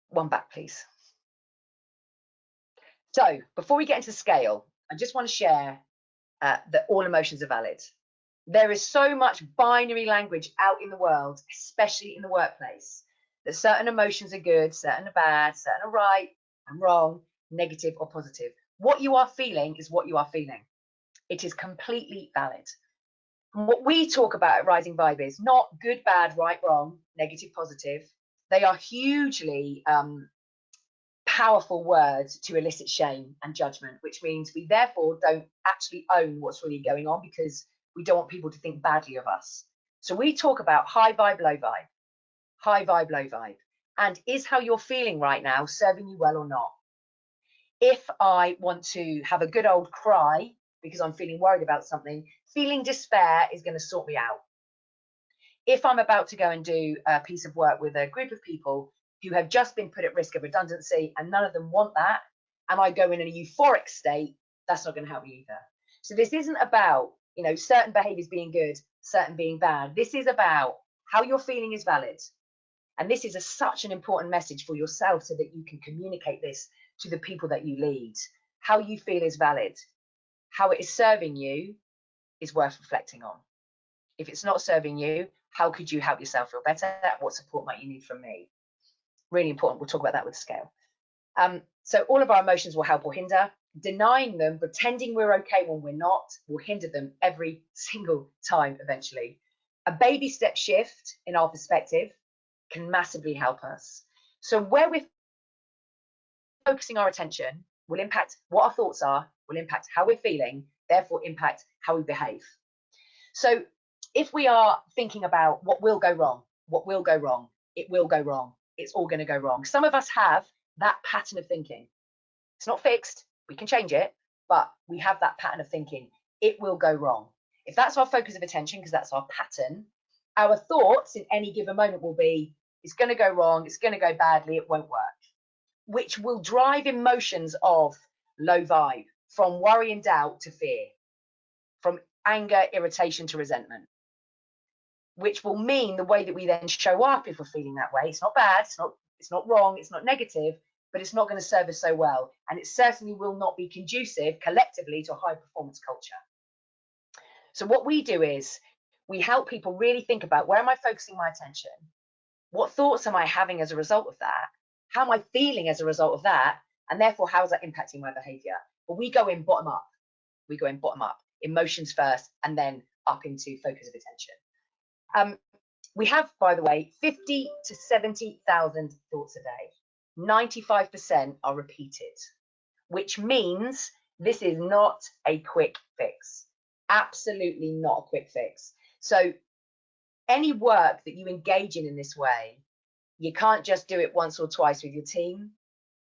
One back, please. So before we get into scale, I just want to share that all emotions are valid. There is so much binary language out in the world, especially in the workplace, that certain emotions are good, certain are bad, certain are right and wrong, negative or positive. What you are feeling is what you are feeling. It is completely valid. And what we talk about at Rising Vibe is not good, bad, right, wrong, negative, positive. They are hugely powerful words to elicit shame and judgment, which means we therefore don't actually own what's really going on, because we don't want people to think badly of us. So we talk about high vibe, low vibe, high vibe, low vibe. And is how you're feeling right now serving you well or not? If I want to have a good old cry because I'm feeling worried about something, feeling despair is going to sort me out. If I'm about to go and do a piece of work with a group of people who have just been put at risk of redundancy and none of them want that, and I go in a euphoric state, that's not going to help me either. So this isn't about, certain behaviors being good, certain being bad. This is about how you're feeling is valid. And this is such an important message for yourself so that you can communicate this to the people that you lead. How you feel is valid. How it is serving you is worth reflecting on. If it's not serving you, how could you help yourself feel better? What support might you need from me? Really important. We'll talk about that with scale. So all of our emotions will help or hinder. denying them, pretending we're okay when we're not, will hinder them every single time eventually. A baby step shift in our perspective can massively help us. So where we're focusing our attention will impact what our thoughts are, will impact how we're feeling, therefore impact how we behave. So if we are thinking about what will go wrong, what will go wrong, it will go wrong, it's all going to go wrong. Some of us have that pattern of thinking. It's not fixed, we can change it, but we have that pattern of thinking, it will go wrong. If that's our focus of attention, because that's our pattern, our thoughts in any given moment will be, it's going to go wrong, it's going to go badly, it won't work, which will drive emotions of low vibe, from worry and doubt to fear, from anger, irritation to resentment, which will mean the way that we then show up if we're feeling that way, it's not bad, it's not wrong, it's not negative, but it's not going to serve us so well. And it certainly will not be conducive collectively to a high performance culture. So what we do is we help people really think about, where am I focusing my attention? What thoughts am I having as a result of that? How am I feeling as a result of that? And therefore, how is that impacting my behavior? But we go in bottom up. We go in bottom up, emotions first, and then up into focus of attention. We have, by the way, 50 to 70,000 thoughts a day. 95% are repeated, which means this is not a quick fix. Absolutely not a quick fix. So any work that you engage in this way, you can't just do it once or twice with your team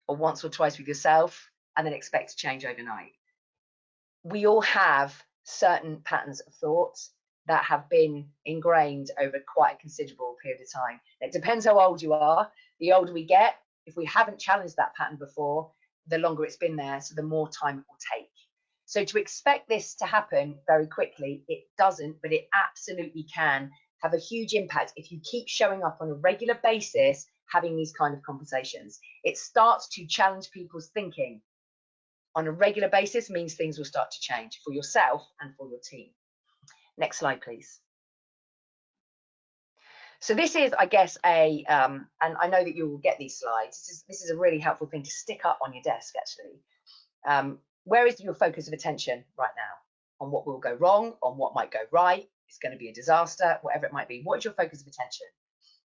or once or twice with yourself and then expect to change overnight. We all have certain patterns of thoughts that have been ingrained over quite a considerable period of time. It depends how old you are. The older we get, if we haven't challenged that pattern before, the longer it's been there, so the more time it will take. So to expect this to happen very quickly, it doesn't, but it absolutely can have a huge impact if you keep showing up on a regular basis, having these kind of conversations. It starts to challenge people's thinking on a regular basis, means things will start to change for yourself and for your team. Next slide, please. So this is, I guess, and I know that you will get these slides. This is a really helpful thing to stick up on your desk, actually. Where is your focus of attention right now? On what will go wrong, on what might go right, it's going to be a disaster, whatever it might be. What is your focus of attention?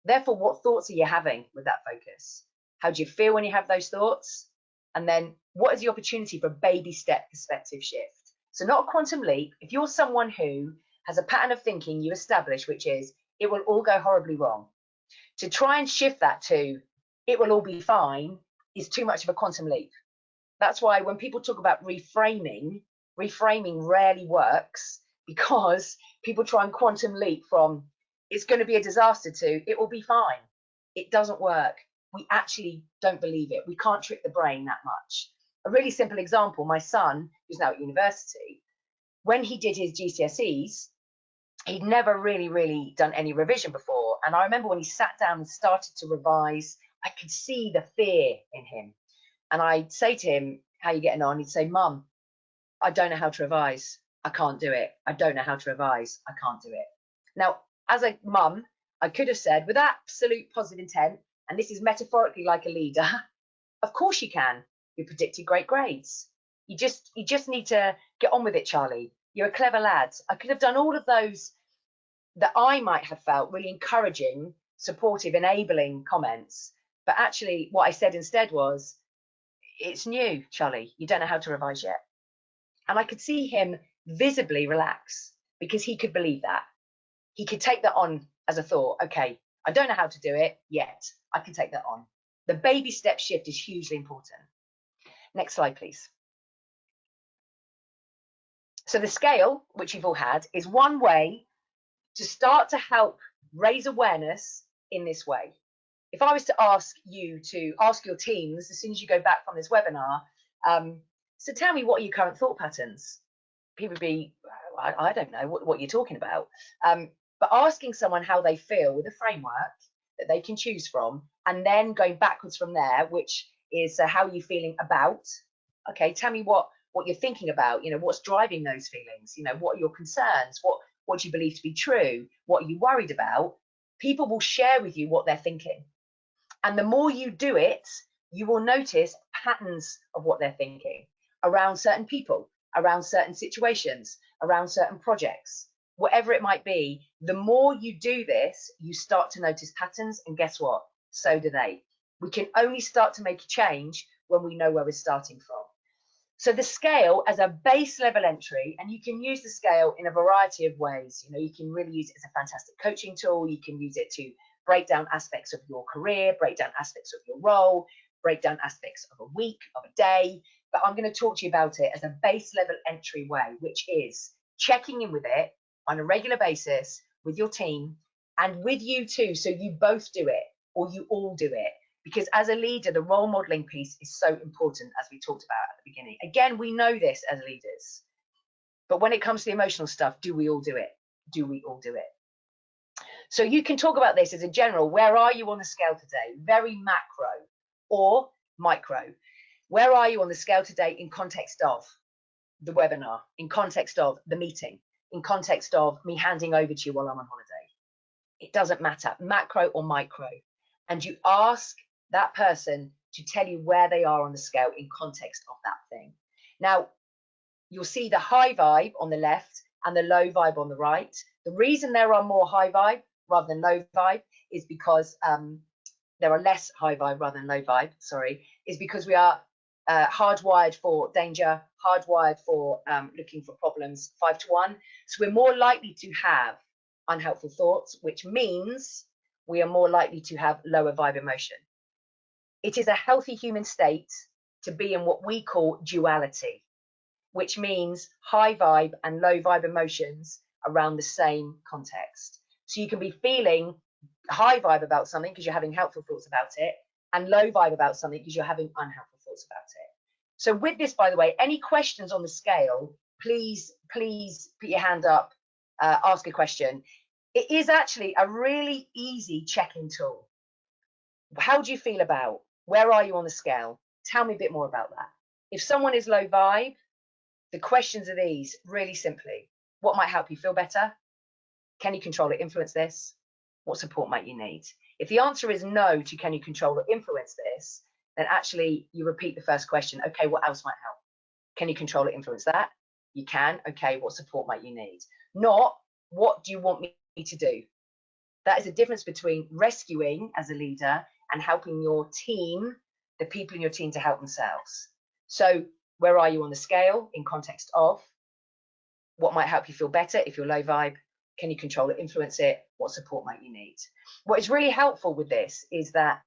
Therefore, what thoughts are you having with that focus? How do you feel when you have those thoughts? And then what is the opportunity for a baby step perspective shift? So not a quantum leap. If you're someone who has a pattern of thinking you establish, which is, it will all go horribly wrong, to try and shift that to, it will all be fine, is too much of a quantum leap. That's why when people talk about reframing rarely works, because people try and quantum leap from, it's going to be a disaster, to, it will be fine. It doesn't work. We actually don't believe it. We can't trick the brain that much. A really simple example, my son, who's now at university, when he did his GCSEs, he'd never really done any revision before. And I remember when he sat down and started to revise, I could see the fear in him. And I'd say to him, how are you getting on? He'd say, Mum, I don't know how to revise. I can't do it. I don't know how to revise. I can't do it. Now, as a mum, I could have said with absolute positive intent, and this is metaphorically like a leader, of course you can. You predicted great grades. You just need to get on with it, Charlie. You're a clever lad. I could have done all of those that I might have felt really encouraging, supportive, enabling comments. But actually, what I said instead was, it's new, Charlie. You don't know how to revise yet. And I could see him visibly relax because he could believe that. He could take that on as a thought. Okay, I don't know how to do it yet. I can take that on. The baby step shift is hugely important. Next slide, please. So the scale, which you've all had, is one way to start to help raise awareness in this way. If I was to ask you to ask your teams as soon as you go back from this webinar, so tell me, what are your current thought patterns? People would be, I don't know what you're talking about. But asking someone how they feel with a framework that they can choose from, and then going backwards from there, which is how are you feeling about? Okay, tell me what you're thinking about. You know, what's driving those feelings? You know, what are your concerns? What do you believe to be true? What are you worried about? People will share with you what they're thinking. And the more you do it, you will notice patterns of what they're thinking. around certain people, around certain situations, around certain projects, whatever it might be. The more you do this, you start to notice patterns, and guess what? So do they. We can only start to make a change when we know where we're starting from. So the scale as a base level entry, and you can use the scale in a variety of ways. You know, you can really use it as a fantastic coaching tool. You can use it to break down aspects of your career, break down aspects of your role, break down aspects of a week, of a day. But I'm going to talk to you about it as a base level entry way, which is checking in with it on a regular basis with your team and with you too. So you both do it, or you all do it. Because as a leader, the role modeling piece is so important, as we talked about at the beginning. Again, we know this as leaders. But when it comes to the emotional stuff, do we all do it? Do we all do it? So you can talk about this as a general. Where are you on the scale today? Very macro or micro. Where are you on the scale today in context of the webinar, in context of the meeting, in context of me handing over to you while I'm on holiday? It doesn't matter, macro or micro. And you ask that person to tell you where they are on the scale in context of that thing. Now, you'll see the high vibe on the left and the low vibe on the right. The reason there are more high vibe rather than low vibe is because there are less high vibe rather than low vibe, is because we are hardwired for danger, hardwired for looking for problems 5 to 1. So we're more likely to have unhelpful thoughts, which means we are more likely to have lower vibe emotion. It is a healthy human state to be in what we call duality, which means high vibe and low vibe emotions around the same context. So you can be feeling high vibe about something because you're having helpful thoughts about it, and low vibe about something because you're having unhelpful thoughts about it. So with this, by the way, any questions on the scale, please put your hand up, ask a question. It is actually a really easy check-in tool. How do you feel about? Where are you on the scale? Tell me a bit more about that. If someone is low vibe, the questions are these, really simply. What might help you feel better? Can you control or influence this? What support might you need? If the answer is no to can you control or influence this, then actually you repeat the first question. Okay, what else might help? Can you control or influence that? You can. Okay, what support might you need? Not what do you want me to do? That is a difference between rescuing as a leader and helping your team, the people in your team, to help themselves. So where are you on the scale in context of? What might help you feel better if you're low vibe? Can you control it, influence it? What support might you need? What is really helpful with this is that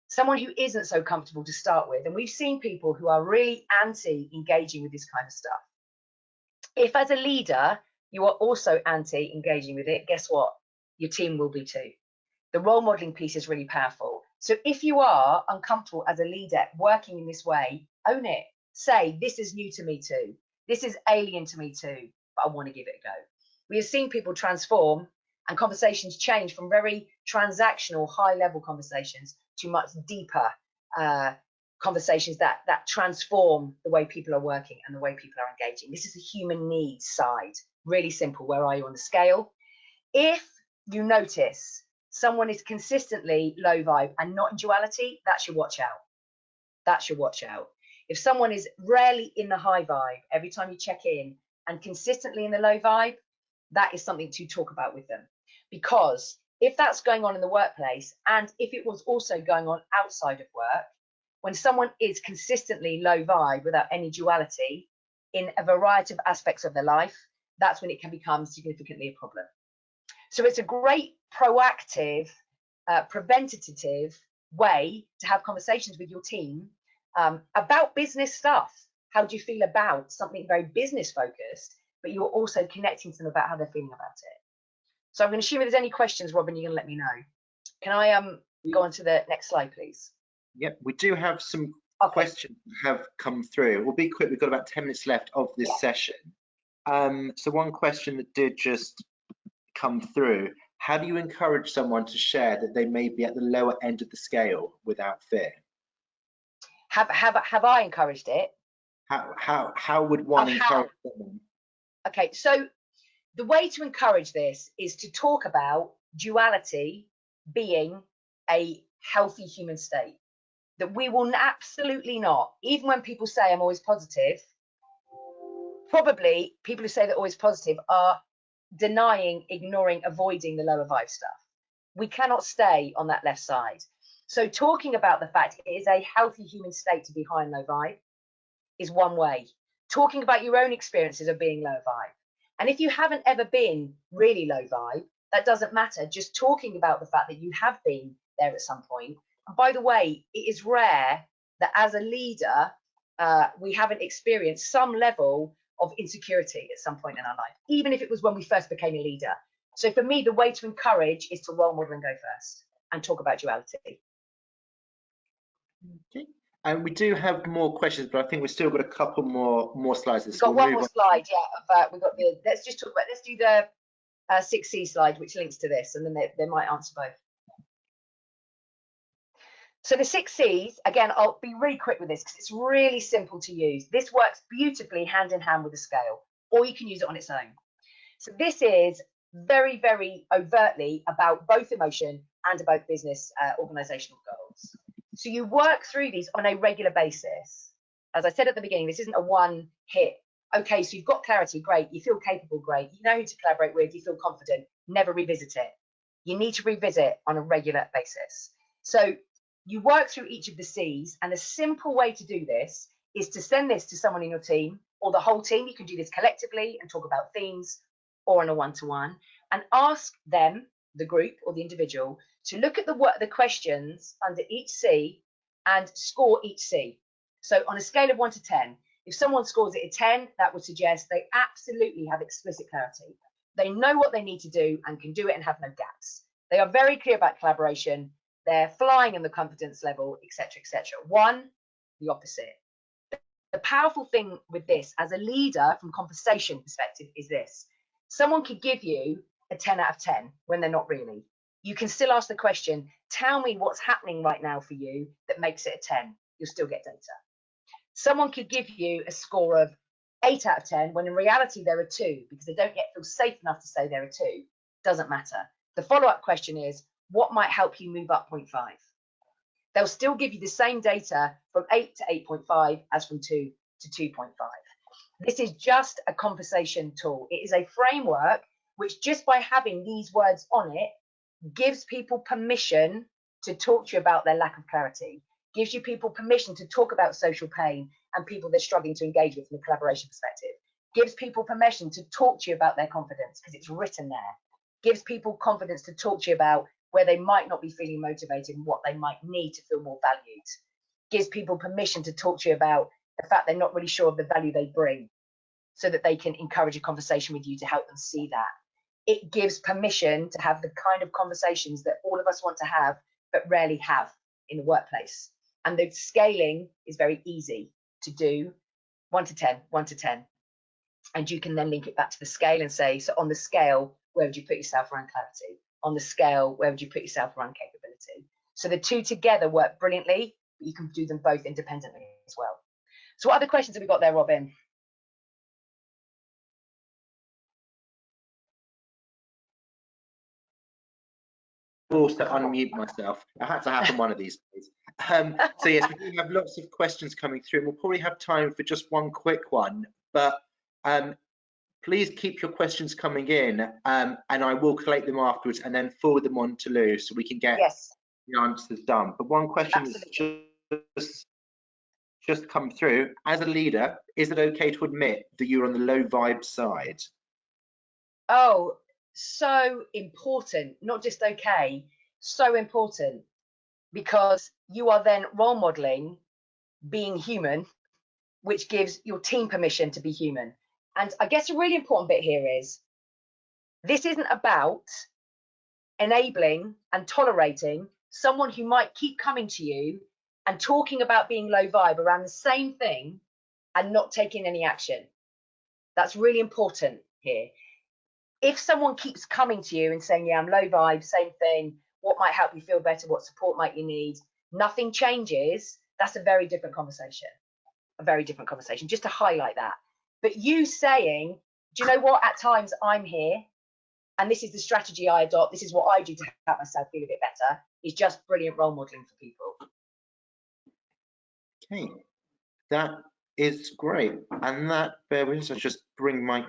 someone who isn't so comfortable to start with, and we've seen people who are really anti-engaging with this kind of stuff. If as a leader, you are also anti-engaging with it, guess what? Your team will be too. The role modeling piece is really powerful. So if you are uncomfortable as a leader working in this way, own it. Say, this is new to me too. This is alien to me too, but I want to give it a go. We have seen people transform and conversations change from very transactional, high-level conversations to much deeper conversations that transform the way people are working and the way people are engaging. This is the human needs side. Really simple. Where are you on the scale? If you notice someone is consistently low vibe and not in duality, that's your watch out. That's your watch out. If someone is rarely in the high vibe every time you check in and consistently in the low vibe, that is something to talk about with them. Because if that's going on in the workplace, and if it was also going on outside of work, when someone is consistently low vibe without any duality in a variety of aspects of their life, that's when it can become significantly a problem. So it's a great proactive, preventative way to have conversations with your team about business stuff. How do you feel about something very business focused, but you're also connecting to them about how they're feeling about it? So I'm going to assume if there's any questions, Robin, you're going to let me know. Can I go on to the next slide, please? Yep, we do have some questions that have come through. We'll be quick. We've got about 10 minutes left of this session. So one question that did just come through: how do you encourage someone to share that they may be at the lower end of the scale without fear? Have I encouraged it? How would one encourage someone? Okay, so the way to encourage this is to talk about duality being a healthy human state. That we will absolutely not, even when people say I'm always positive, probably people who say they're always positive are denying, ignoring, avoiding the lower vibe stuff. We cannot stay on that left side. So talking about the fact it is a healthy human state to be high and low vibe is one way. Talking about your own experiences of being low vibe. And if you haven't ever been really low vibe, that doesn't matter. Just talking about the fact that you have been there at some point. And by the way, it is rare that as a leader, we haven't experienced some level of insecurity at some point in our life, even if it was when we first became a leader. So for me, the way to encourage is to role model and go first and talk about duality. Okay. And we do have more questions, but I think we've still got a couple more slides. We've got one more slide, yeah. We've got the. Let's just talk about. Let's do the 6C slide, which links to this, and then they might answer both. So the 6 C's, again, I'll be really quick with this because it's really simple to use. This works beautifully hand in hand with the scale, or you can use it on its own. So this is very, very overtly about both emotion and about business organizational goals. So you work through these on a regular basis. As I said at the beginning, this isn't a one hit. Okay, so you've got clarity, great. You feel capable, great. You know who to collaborate with, you feel confident, never revisit it. You need to revisit on a regular basis. So you work through each of the C's, and a simple way to do this is to send this to someone in your team or the whole team. You can do this collectively and talk about themes or on a one-to-one, and ask them, the group or the individual, to look at the questions under each C and score each C. So on a scale of 1 to 10, if someone scores it a 10, that would suggest they absolutely have explicit clarity. They know what they need to do and can do it and have no gaps. They are very clear about collaboration. They're flying in the confidence level, etc., etc. 1, the opposite. The powerful thing with this as a leader from conversation perspective is this. Someone could give you a 10 out of 10 when they're not really. You can still ask the question, tell me what's happening right now for you that makes it a 10. You'll still get data. Someone could give you a score of 8 out of 10 when in reality they're a 2 because they don't yet feel safe enough to say they're a 2. Doesn't matter. The follow-up question is, what might help you move up 0.5? They'll still give you the same data from 8 to 8.5 as from 2 to 2.5. This is just a conversation tool. It is a framework which, just by having these words on it, gives people permission to talk to you about their lack of clarity, gives you people permission to talk about social pain and people they're struggling to engage with from a collaboration perspective, gives people permission to talk to you about their confidence because it's written there, gives people confidence to talk to you about where they might not be feeling motivated and what they might need to feel more valued, gives people permission to talk to you about the fact they're not really sure of the value they bring so that they can encourage a conversation with you to help them see that. It gives permission to have the kind of conversations that all of us want to have but rarely have in the workplace. And the scaling is very easy to do, 1 to 10, 1 to 10. And you can then link it back to the scale and say, so on the scale, where would you put yourself around clarity? On the scale, where would you put yourself around capability? So the two together work brilliantly, but you can do them both independently as well. So what other questions have we got there, Robin? Forced to unmute myself. It had to happen one of these days. So yes, we do have lots of questions coming through. We'll probably have time for just one quick one, but please keep your questions coming in, and I will collate them afterwards and then forward them on to Lou so we can get the answers done. But one question that's just come through: as a leader, is it okay to admit that you're on the low vibe side? Oh, so important. Not just okay, so important, because you are then role modeling being human, which gives your team permission to be human. And I guess a really important bit here is this isn't about enabling and tolerating someone who might keep coming to you and talking about being low vibe around the same thing and not taking any action. That's really important here. If someone keeps coming to you and saying, yeah, I'm low vibe, same thing, what might help you feel better, what support might you need, nothing changes, that's a very different conversation. A very different conversation, just to highlight that. But you saying, do you know what, at times I'm here and this is the strategy I adopt, this is what I do to help myself feel a bit better, is just brilliant role modeling for people. Okay, that is great. And that, bear with us, I just bring my.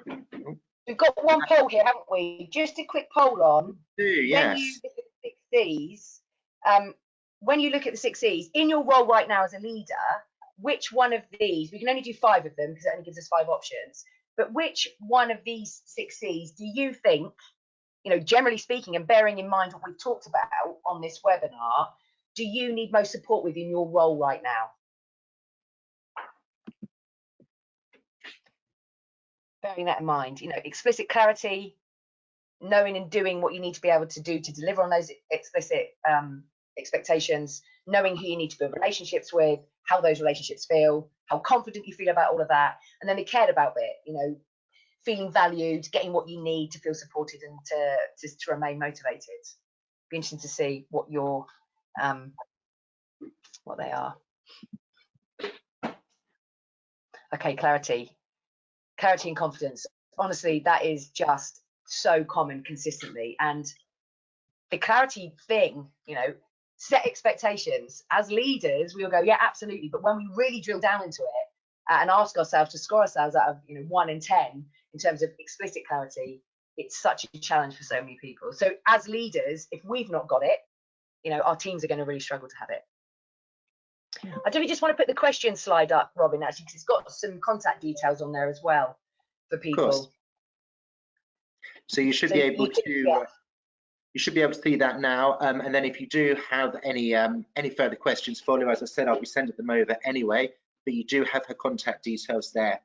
We've got one poll here, haven't we? Just a quick poll on. When you Yes. look at the 6 Cs, when you look at the 6 Cs, in your role right now as a leader, which one of these, we can only do 5 of them because it only gives us 5 options, but which one of these 6 Cs do you think, you know, generally speaking, and bearing in mind what we've talked about on this webinar, do you need most support with in your role right now? Bearing that in mind, you know, explicit clarity, knowing and doing what you need to be able to do to deliver on those explicit expectations, knowing who you need to build relationships with, how those relationships feel, how confident you feel about all of that, and then the cared about bit, you know, feeling valued, getting what you need to feel supported and to remain motivated. Be interesting to see what your what they are. Okay, clarity and confidence. Honestly, that is just so common consistently. And the clarity thing, you know, set expectations. As leaders, we will go, yeah, absolutely. But when we really drill down into it and ask ourselves to score ourselves out of, you know, 1 in 10 in terms of explicit clarity, it's such a challenge for so many people. So as leaders, if we've not got it, you know, our teams are going to really struggle to have it. I do just want to put the question slide up, Robin, actually, because it's got some contact details on there as well for people. Of course. So you should be able to. Yeah. You should be able to see that now, and then if you do have any further questions, follow. As I said, I'll be sending them over anyway. But you do have her contact details there